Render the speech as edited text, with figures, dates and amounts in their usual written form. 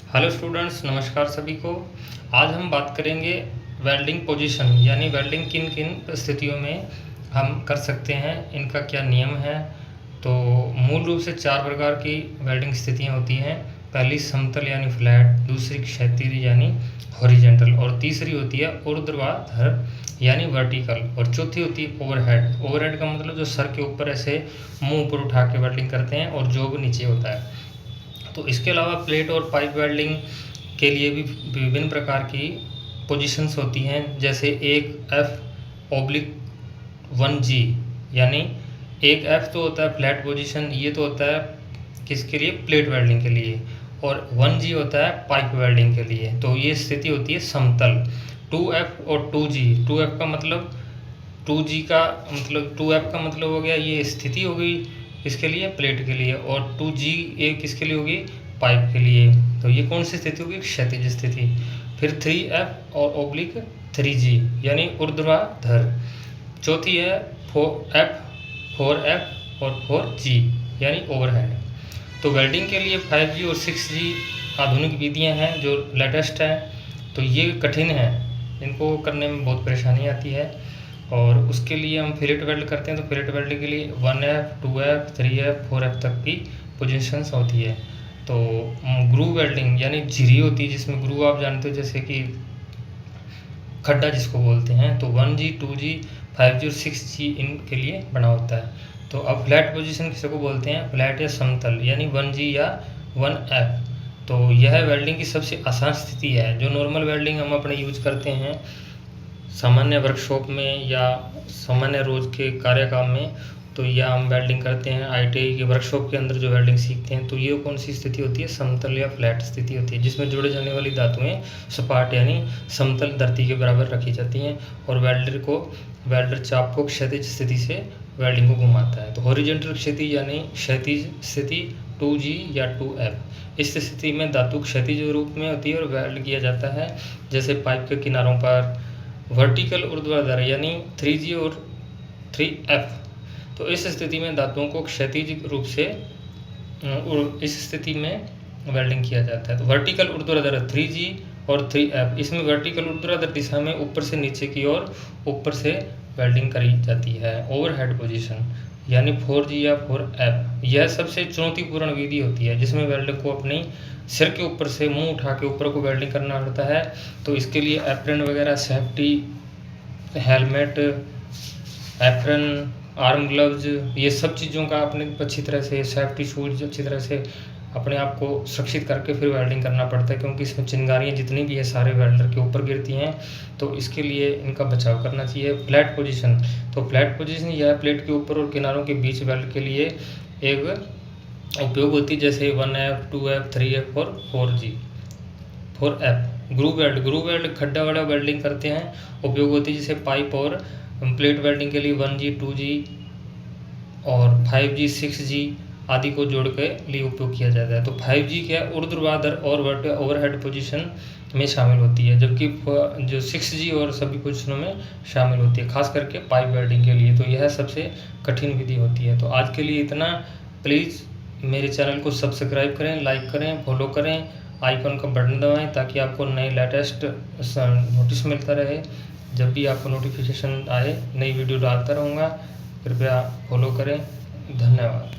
Hello students, नमस्कार सभी को। आज हम बात करेंगे वेल्डिंग पोजीशन, यानी वेल्डिंग किन किन स्थितियों में हम कर सकते हैं, इनका क्या नियम है। तो मूल रूप से 4 प्रकार की वेल्डिंग स्थितियां होती हैं। पहली समतल यानी फ्लैट, दूसरी क्षैतिज यानी हॉरिजेंटल, और तीसरी होती है ऊर्ध्वाधर यानी वर्टिकल, और चौथी होती है ओवरहेड। ओवरहेड का मतलब जो सर के ऊपर ऐसे मुंह ऊपर उठा के वेल्डिंग करते हैं और जॉब नीचे होता है। तो इसके अलावा प्लेट और पाइप वेल्डिंग के लिए भी विभिन्न प्रकार की पोजीशंस होती हैं, जैसे एक एफ ओब्लिक 1G, यानी एक एफ तो होता है फ्लैट पोजीशन, ये तो होता है किसके लिए, प्लेट वेल्डिंग के लिए, और 1G होता है पाइप वेल्डिंग के लिए। तो ये स्थिति होती है समतल। 2F और 2G, 2F का मतलब 2G का मतलब 2F का मतलब हो गया, ये स्थिति हो गई इसके लिए, प्लेट के लिए, और 2G ये किसके लिए होगी, पाइप के लिए। तो ये कौन सी स्थिति होगी, क्षैतिज स्थिति। फिर 3F और ओब्लिक 3G यानी ऊर्ध्वाधर। चौथी है 4F और 4G यानी ओवरहेड। तो वेल्डिंग के लिए 5G और 6G आधुनिक विधियां हैं जो लेटेस्ट है। तो ये कठिन है, इनको करने में बहुत परेशानी आती है, और उसके लिए हम फिलेट वेल्ड करते हैं। तो फिलेट वेल्ड के लिए 1F 2F 3F 4F तक की पोजीशंस होती है। तो ग्रू वेल्डिंग यानी झिरी होती है, जिसमें ग्रू आप जानते हो, जैसे कि खड्डा जिसको बोलते हैं। तो 1G 2G 5G और 6G इनके लिए बना होता है। तो अब फ्लैट पोजीशन किसी को बोलते हैं, फ्लैट या समतल, यानी 1G या 1F। तो यह वेल्डिंग की सबसे आसान स्थिति है। जो नॉर्मल वेल्डिंग हम अपने यूज करते हैं सामान्य वर्कशॉप में या सामान्य रोज के कार्यकाम में, तो या हम वेल्डिंग करते हैं ITI के वर्कशॉप के अंदर जो वेल्डिंग सीखते हैं, तो ये कौन सी स्थिति होती है, समतल या फ्लैट स्थिति होती है, जिसमें जोड़े जाने वाली धातुएं सपाट यानी समतल धरती के बराबर रखी जाती हैं, और वेल्डर चाप को क्षैतिज स्थिति से वेल्डिंग को घुमाता है। तो हॉरिजेंटल स्थिति यानी क्षैतिज स्थिति 2G या 2F। इस स्थिति में धातु क्षैतिज रूप में होती है और वेल्ड किया जाता है, जैसे पाइप के किनारों पर। वर्टिकल ऊर्ध्वाधर यानी 3G और 3F। तो इस स्थिति में धातुओं को क्षैतिज रूप से इस स्थिति में वेल्डिंग किया जाता है। तो वर्टिकल ऊर्ध्वाधर 3G और 3F, इसमें वर्टिकल ऊर्ध्वाधर दिशा में ऊपर से नीचे की ओर ऊपर से वेल्डिंग करी जाती है। ओवरहेड पोजीशन यानी 4G या 4F, यह सबसे चुनौतीपूर्ण विधि होती है, जिसमें वेल्डर को अपनी सिर के ऊपर से मुंह उठा के ऊपर को वेल्डिंग करना पड़ता है। तो इसके लिए एप्रन वगैरह, safety helmet, apron, arm gloves, ये सब चीज़ों का अपने अच्छी तरह से, सेफ्टी शूज अच्छी तरह से अपने आप को सुरक्षित करके फिर वेल्डिंग करना पड़ता है, क्योंकि इसमें चिंगारियाँ जितनी भी है सारे वेल्डर के ऊपर गिरती हैं। तो इसके लिए इनका बचाव करना चाहिए। फ्लैट पोजीशन, तो फ्लैट पोजीशन यह प्लेट के ऊपर और किनारों के बीच वेल्ड के लिए एक उपयोग होती है, जैसे 1F 2F 3F और 4F। ग्रू वेल्ड खड्डा वाला वेल्डिंग करते हैं, उपयोग होती है जैसे पाइप और प्लेट वेल्डिंग के लिए 1G 2G और 5G 6G आदि को जोड़ के लिए उपयोग किया जाता है। तो 5G क्या ऊर्ध्वाधर और ओवरहेड पोजीशन में शामिल होती है, जबकि जो 6G और सभी पोजीशनों में शामिल होती है, खास करके पाइप वेल्डिंग के लिए। तो यह सबसे कठिन विधि होती है। तो आज के लिए इतना। प्लीज़ मेरे चैनल को सब्सक्राइब करें, लाइक करें, फॉलो करें, आइकन का बटन दबाएं, ताकि आपको नए लेटेस्ट नोटिस मिलता रहे। जब भी आपको नोटिफिकेशन आए, नई वीडियो डालता रहूँगा। कृपया फॉलो करें। धन्यवाद।